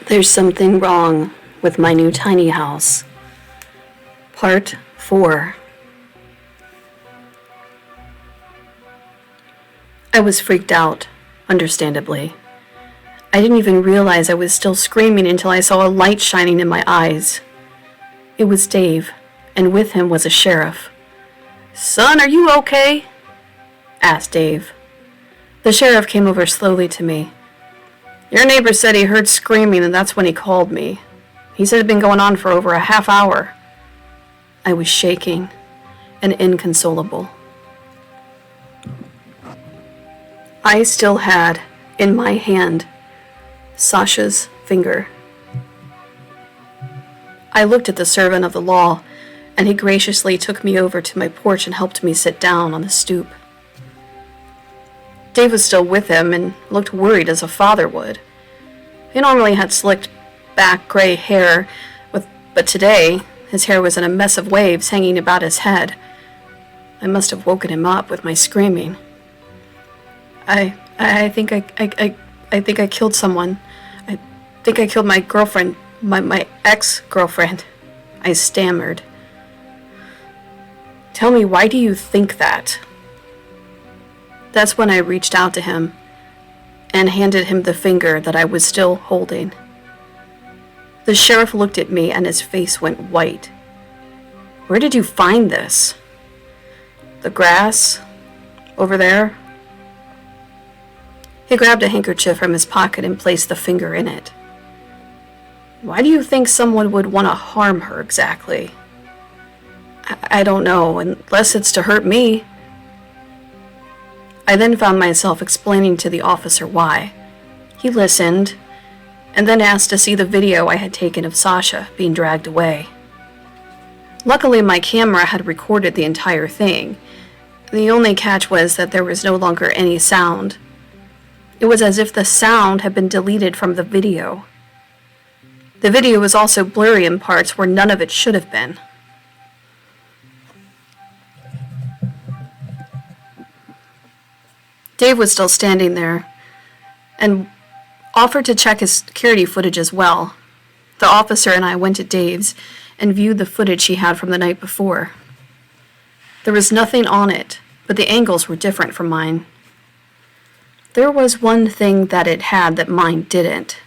There's something wrong with my new tiny house. Part 4. I was freaked out, understandably. I didn't even realize I was still screaming until I saw a light shining in my eyes. It was Dave, and with him was a sheriff. "Son, are you okay?" asked Dave. The sheriff came over slowly to me. "Your neighbor said he heard screaming, and that's when he called me. He said it had been going on for over a half hour." I was shaking and inconsolable. I still had, in my hand, Sasha's finger. I looked at the servant of the law, and he graciously took me over to my porch and helped me sit down on the stoop. Dave was still with him and looked worried as a father would. He normally had slicked back gray hair, but today his hair was in a mess of waves hanging about his head. I must have woken him up with my screaming. I think I killed someone. I think I killed my girlfriend, my ex-girlfriend," I stammered. "Tell me, why do you think that?" That's when I reached out to him and handed him the finger that I was still holding. The sheriff looked at me and his face went white. "Where did you find this?" "The grass, over there." He grabbed a handkerchief from his pocket and placed the finger in it. "Why do you think someone would want to harm her exactly?" I don't know, unless it's to hurt me." I then found myself explaining to the officer why. He listened, and then asked to see the video I had taken of Sasha being dragged away. Luckily, my camera had recorded the entire thing. The only catch was that there was no longer any sound. It was as if the sound had been deleted from the video. The video was also blurry in parts where none of it should have been. Dave was still standing there and offered to check his security footage as well. The officer and I went to Dave's and viewed the footage he had from the night before. There was nothing on it, but the angles were different from mine. There was one thing that it had that mine didn't.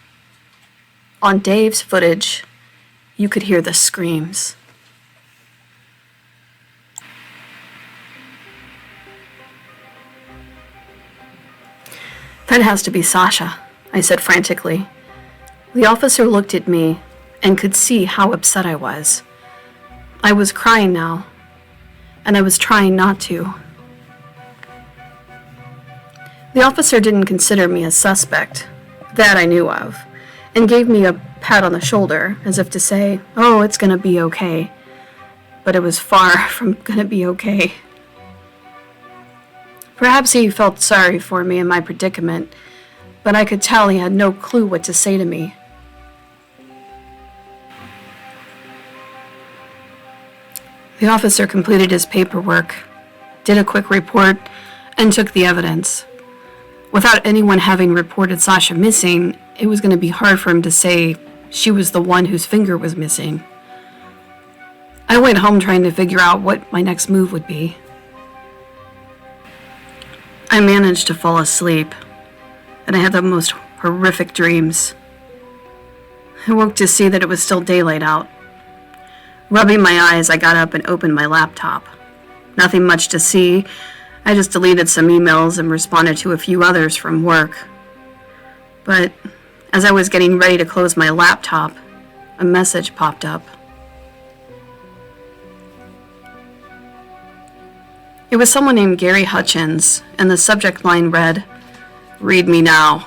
On Dave's footage, you could hear the screams. "That has to be Sasha," I said frantically. The officer looked at me and could see how upset I was. I was crying now, and I was trying not to. The officer didn't consider me a suspect, that I knew of, and gave me a pat on the shoulder, as if to say, "Oh, it's gonna be okay." But it was far from gonna be okay. Perhaps he felt sorry for me in my predicament, but I could tell he had no clue what to say to me. The officer completed his paperwork, did a quick report, and took the evidence. Without anyone having reported Sasha missing, it was going to be hard for him to say she was the one whose finger was missing. I went home trying to figure out what my next move would be. I managed to fall asleep, and I had the most horrific dreams. I woke to see that it was still daylight out. Rubbing my eyes, I got up and opened my laptop. Nothing much to see. I just deleted some emails and responded to a few others from work. But as I was getting ready to close my laptop, a message popped up. It was someone named Gary Hutchins, and the subject line read, "Read me now."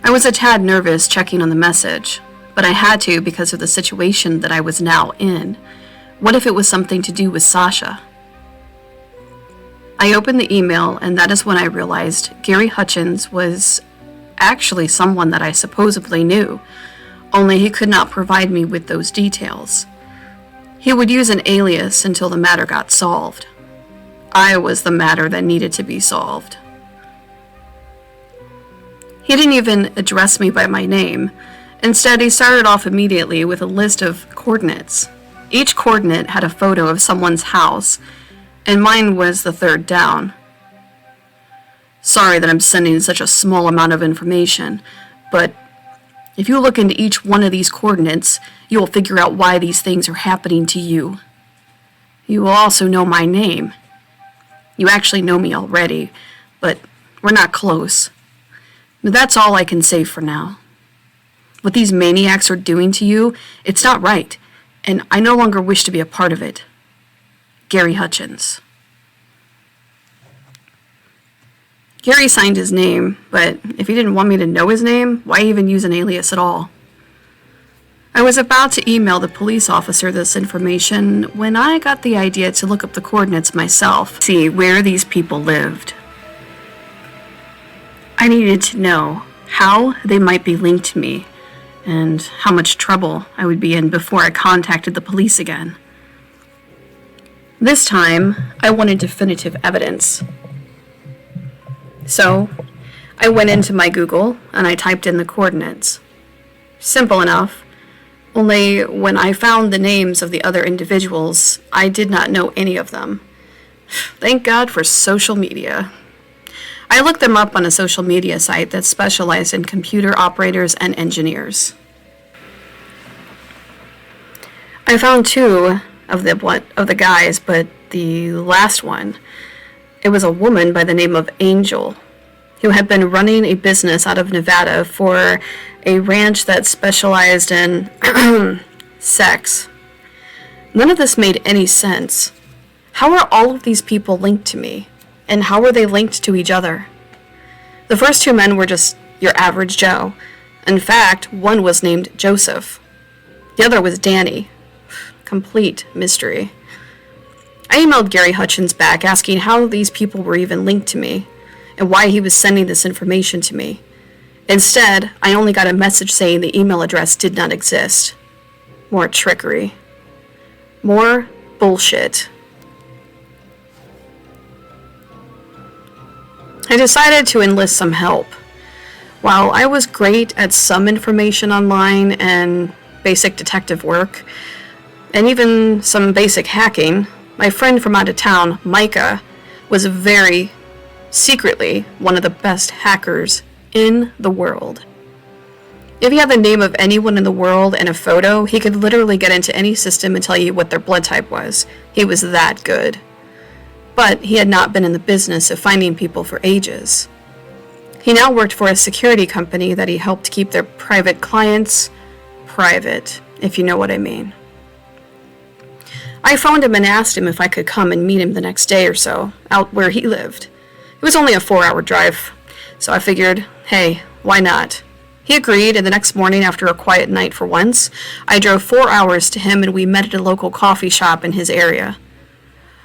I was a tad nervous checking on the message, but I had to because of the situation that I was now in. What if it was something to do with Sasha? I opened the email, and that is when I realized Gary Hutchins was actually someone that I supposedly knew, only he could not provide me with those details. He would use an alias until the matter got solved. I was the matter that needed to be solved. He didn't even address me by my name. Instead, he started off immediately with a list of coordinates. Each coordinate had a photo of someone's house, and mine was the third down. Sorry that I'm sending such a small amount of information, but if you look into each one of these coordinates, you will figure out why these things are happening to you. You will also know my name. You actually know me already, but we're not close. But that's all I can say for now. What these maniacs are doing to you, it's not right, and I no longer wish to be a part of it. Gary Hutchins. Gary signed his name, but if he didn't want me to know his name, why even use an alias at all? I was about to email the police officer this information when I got the idea to look up the coordinates myself, see where these people lived. I needed to know how they might be linked to me, and how much trouble I would be in before I contacted the police again. This time, I wanted definitive evidence. So, I went into my Google and I typed in the coordinates. Simple enough, only when I found the names of the other individuals, I did not know any of them. Thank God for social media. I looked them up on a social media site that specialized in computer operators and engineers. I found two of the guys, but the last one, it was a woman by the name of Angel, who had been running a business out of Nevada for a ranch that specialized in sex. None of this made any sense. How are all of these people linked to me? And how were they linked to each other? The first two men were just your average Joe. In fact, one was named Joseph. The other was Danny. Complete mystery. I emailed Gary Hutchins back asking how these people were even linked to me and why he was sending this information to me. Instead, I only got a message saying the email address did not exist. More trickery. More bullshit. I decided to enlist some help. While I was great at some information online and basic detective work, and even some basic hacking, my friend from out of town, Micah, was very secretly one of the best hackers in the world. If he had the name of anyone in the world and a photo, he could literally get into any system and tell you what their blood type was. He was that good. But he had not been in the business of finding people for ages. He now worked for a security company that he helped keep their private clients private, if you know what I mean. I phoned him and asked him if I could come and meet him the next day or so, out where he lived. It was only a 4-hour drive, so I figured, hey, why not? He agreed, and the next morning, after a quiet night for once, I drove 4 hours to him and we met at a local coffee shop in his area.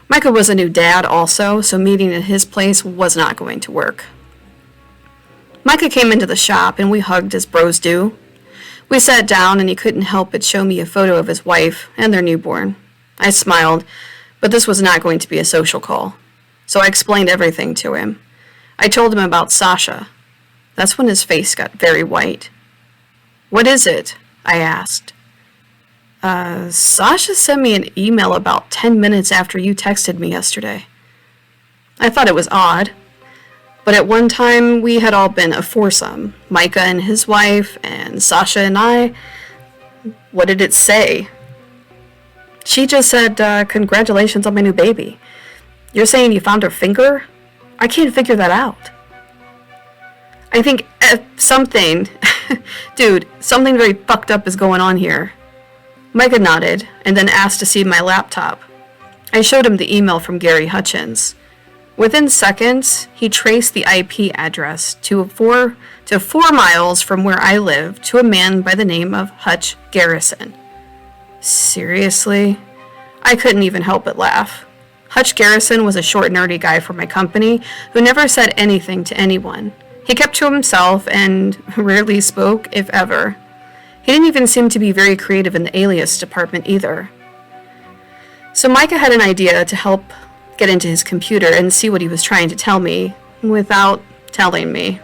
Micah was a new dad also, so meeting at his place was not going to work. Micah came into the shop and we hugged as bros do. We sat down and he couldn't help but show me a photo of his wife and their newborn. I smiled, but this was not going to be a social call, so I explained everything to him. I told him about Sasha. That's when his face got very white. What is it? I asked. Sasha sent me an email about 10 minutes after you texted me yesterday. I thought it was odd, but at one time we had all been a foursome, Micah and his wife, and Sasha and I. What did it say? She just said, congratulations on my new baby. You're saying you found her finger? I can't figure that out. I think something very fucked up is going on here. Micah nodded and then asked to see my laptop. I showed him the email from Gary Hutchins. Within seconds, he traced the IP address to 4 miles from where I live to a man by the name of Hutch Garrison. Seriously? I couldn't even help but laugh. Hutch Garrison was a short, nerdy guy from my company who never said anything to anyone. He kept to himself and rarely spoke, if ever. He didn't even seem to be very creative in the alias department either. So Micah had an idea to help get into his computer and see what he was trying to tell me without telling me.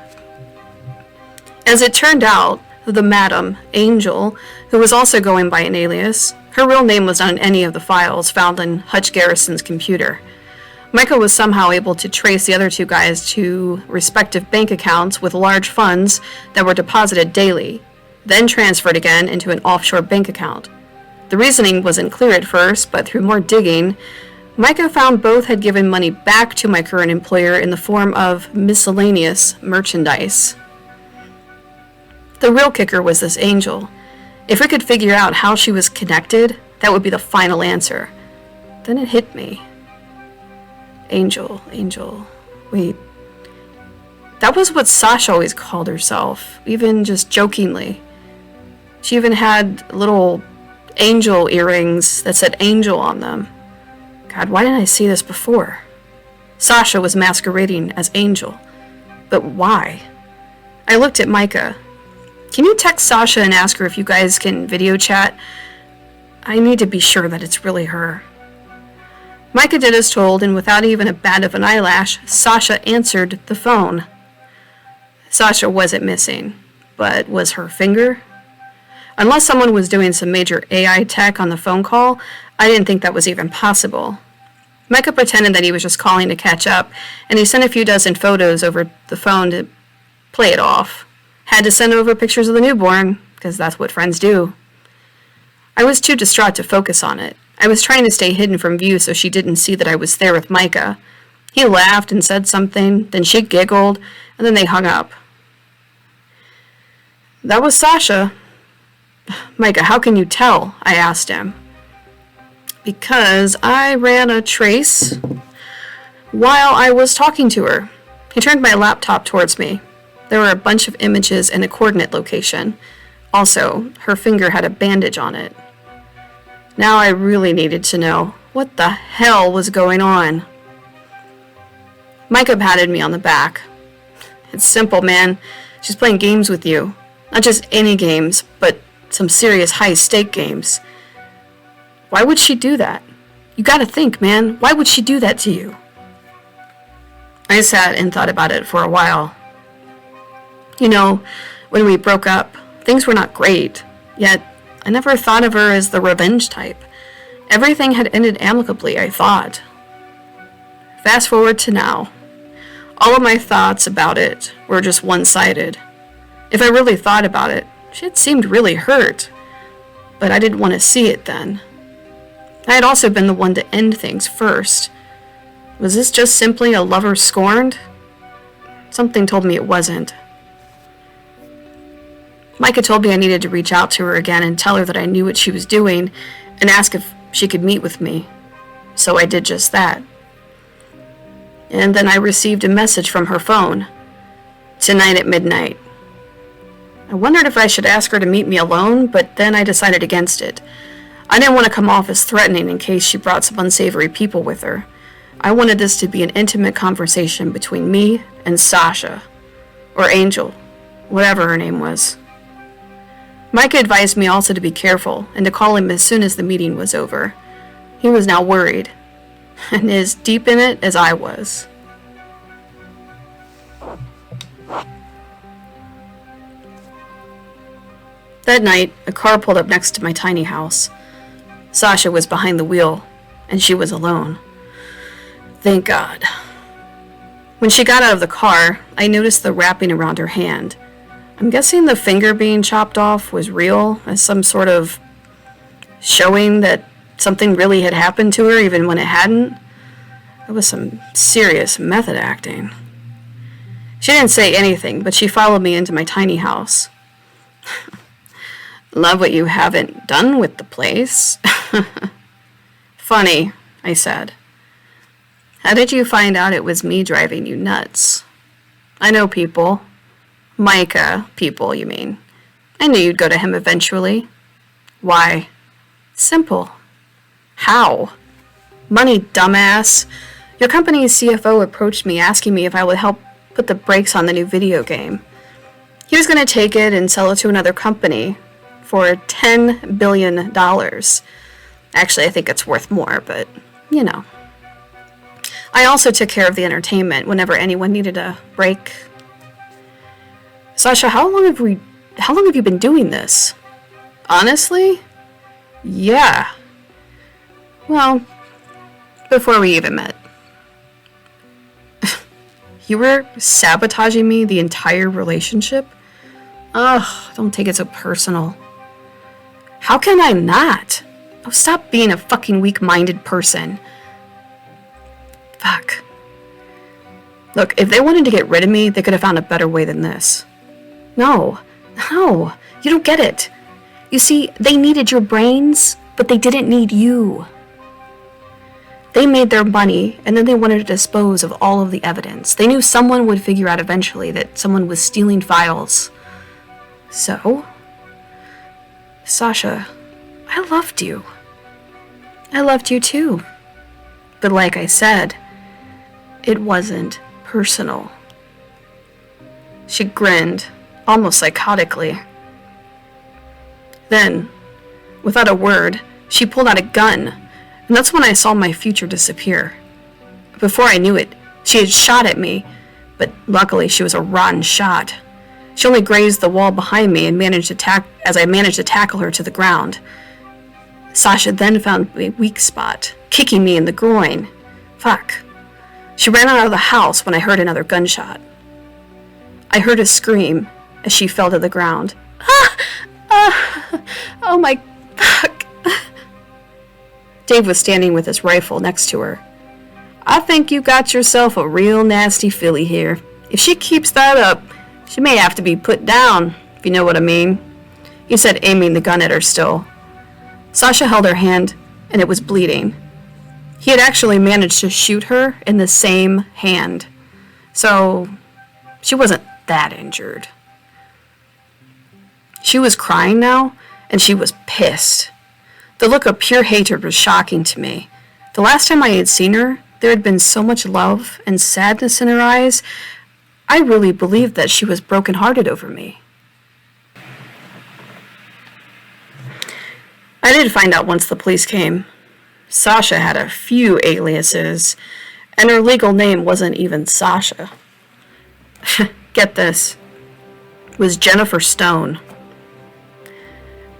As it turned out, the Madam, Angel, who was also going by an alias, her real name was not in any of the files found in Hutch Garrison's computer. Micah was somehow able to trace the other two guys to respective bank accounts with large funds that were deposited daily, then transferred again into an offshore bank account. The reasoning wasn't clear at first, but through more digging, Micah found both had given money back to my current employer in the form of miscellaneous merchandise. The real kicker was this Angel. If we could figure out how she was connected, that would be the final answer. Then it hit me. Angel. Wait. That was what Sasha always called herself, even just jokingly. She even had little angel earrings that said Angel on them. God, why didn't I see this before? Sasha was masquerading as Angel. But why? I looked at Micah. Can you text Sasha and ask her if you guys can video chat? I need to be sure that it's really her. Micah did as told, and without even a bat of an eyelash, Sasha answered the phone. Sasha wasn't missing, but was her finger? Unless someone was doing some major AI tech on the phone call, I didn't think that was even possible. Micah pretended that he was just calling to catch up, and he sent a few dozen photos over the phone to play it off. Had to send over pictures of the newborn, because that's what friends do. I was too distraught to focus on it. I was trying to stay hidden from view so she didn't see that I was there with Micah. He laughed and said something, then she giggled, and then they hung up. That was Sasha. Micah, how can you tell? I asked him. Because I ran a trace while I was talking to her. He turned my laptop towards me. There were a bunch of images and a coordinate location. Also, her finger had a bandage on it. Now I really needed to know what the hell was going on. Micah patted me on the back. It's simple, man. She's playing games with you. Not just any games, but some serious high-stake games. Why would she do that? You gotta think, man. Why would she do that to you? I sat and thought about it for a while. You know, when we broke up, things were not great, yet I never thought of her as the revenge type. Everything had ended amicably, I thought. Fast forward to now. All of my thoughts about it were just one-sided. If I really thought about it, she had seemed really hurt, but I didn't want to see it then. I had also been the one to end things first. Was this just simply a lover scorned? Something told me it wasn't. Micah told me I needed to reach out to her again and tell her that I knew what she was doing and ask if she could meet with me. So I did just that. And then I received a message from her phone. Tonight at midnight. I wondered if I should ask her to meet me alone, but then I decided against it. I didn't want to come off as threatening in case she brought some unsavory people with her. I wanted this to be an intimate conversation between me and Sasha. Or Angel. Whatever her name was. Micah advised me also to be careful and to call him as soon as the meeting was over. He was now worried, and as deep in it as I was. That night, a car pulled up next to my tiny house. Sasha was behind the wheel, and she was alone. Thank God. When she got out of the car, I noticed the wrapping around her hand. I'm guessing the finger being chopped off was real, as some sort of showing that something really had happened to her even when it hadn't. It was some serious method acting. She didn't say anything, but she followed me into my tiny house. Love what you haven't done with the place. Funny, I said. How did you find out it was me driving you nuts? I know people. Micah people, you mean. I knew you'd go to him eventually. Why? Simple. How? Money, dumbass. Your company's CFO approached me asking me if I would help put the brakes on the new video game. He was going to take it and sell it to another company for $10 billion. Actually, I think it's worth more, but, you know. I also took care of the entertainment whenever anyone needed a break. Sasha, how long have you been doing this? Honestly? Yeah. Well, before we even met. You were sabotaging me the entire relationship? Ugh, don't take it so personal. How can I not? Oh, stop being a fucking weak-minded person. Fuck. Look, if they wanted to get rid of me, they could have found a better way than this. No, you don't get it. You see, they needed your brains, but they didn't need you. They made their money, and then they wanted to dispose of all of the evidence. They knew someone would figure out eventually that someone was stealing files. So, Sasha, I loved you. I loved you too. But like I said, it wasn't personal. She grinned, almost psychotically. Then, without a word, she pulled out a gun, and that's when I saw my future disappear. Before I knew it, she had shot at me, but luckily she was a rotten shot. She only grazed the wall behind me and managed to tackle her to the ground. Sasha then found a weak spot, kicking me in the groin. Fuck. She ran out of the house when I heard another gunshot. I heard a scream as she fell to the ground. Oh my fuck. Dave was standing with his rifle next to her. I think you got yourself a real nasty filly here. If she keeps that up, she may have to be put down, if you know what I mean, he said, aiming the gun at her still. Sasha held her hand, and it was bleeding. He had actually managed to shoot her in the same hand, so she wasn't that injured. She was crying now, and she was pissed. The look of pure hatred was shocking to me. The last time I had seen her, there had been so much love and sadness in her eyes. I really believed that she was brokenhearted over me. I did find out once the police came. Sasha had a few aliases, and her legal name wasn't even Sasha. Get this. It was Jennifer Stone.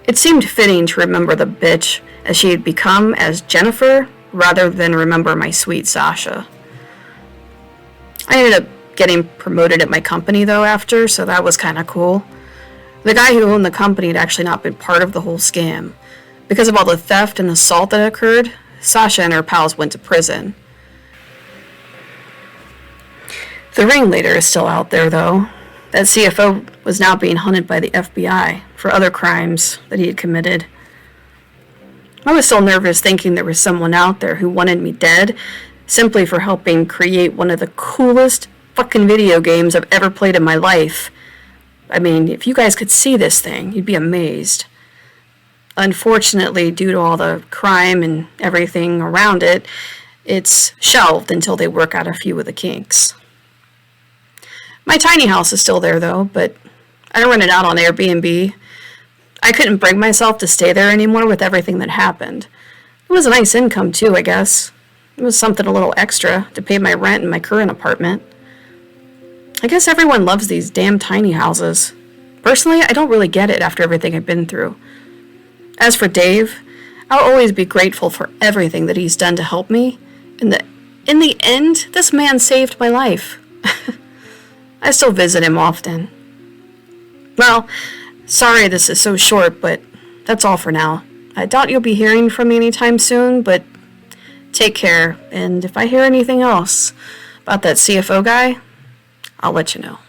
It seemed fitting to remember the bitch as she had become as Jennifer rather than remember my sweet Sasha. I ended up getting promoted at my company though after, so that was kind of cool. The guy who owned the company had actually not been part of the whole scam. Because of all the theft and assault that occurred, Sasha and her pals went to prison. The ringleader is still out there though. That CFO was now being hunted by the FBI for other crimes that he had committed. I was still nervous thinking there was someone out there who wanted me dead simply for helping create one of the coolest fucking video games I've ever played in my life. I mean, if you guys could see this thing, you'd be amazed. Unfortunately, due to all the crime and everything around it, it's shelved until they work out a few of the kinks. My tiny house is still there though, but I rent it out on Airbnb. I couldn't bring myself to stay there anymore with everything that happened. It was a nice income too, I guess. It was something a little extra to pay my rent in my current apartment. I guess everyone loves these damn tiny houses. Personally, I don't really get it after everything I've been through. As for Dave, I'll always be grateful for everything that he's done to help me. In the end, this man saved my life. I still visit him often. Well, sorry this is so short, but that's all for now. I doubt you'll be hearing from me anytime soon, but take care. And if I hear anything else about that CFO guy, I'll let you know.